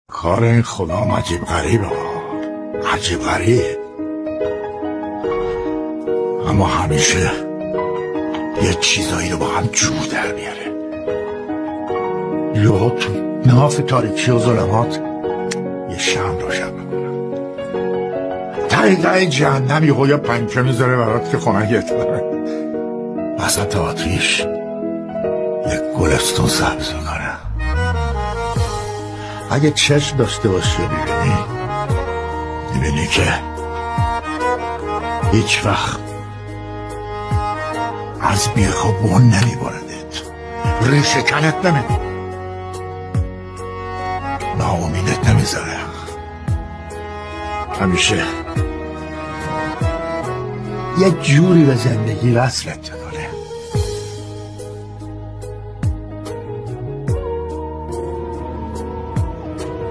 کار این خدا عجیب غریبه، عجیب غریب، اما همیشه یه چیزایی رو با هم جور در میاره. یهو تو ناف تاریکی و ظلمات یه شمع روشن میکنم، ته جهنم یهو یه پنکه میذاره برات که خنکت کنه، وسط آتیش یه گلستون سبز میکنه. اگه چشم داشته باشی و میبینی که هیچ وقت از بیخوا بون نمیباردت، ریشه کنت نمیدی، ناامیدت نمیذاره، همیشه یه جوری به زندگی وصلت.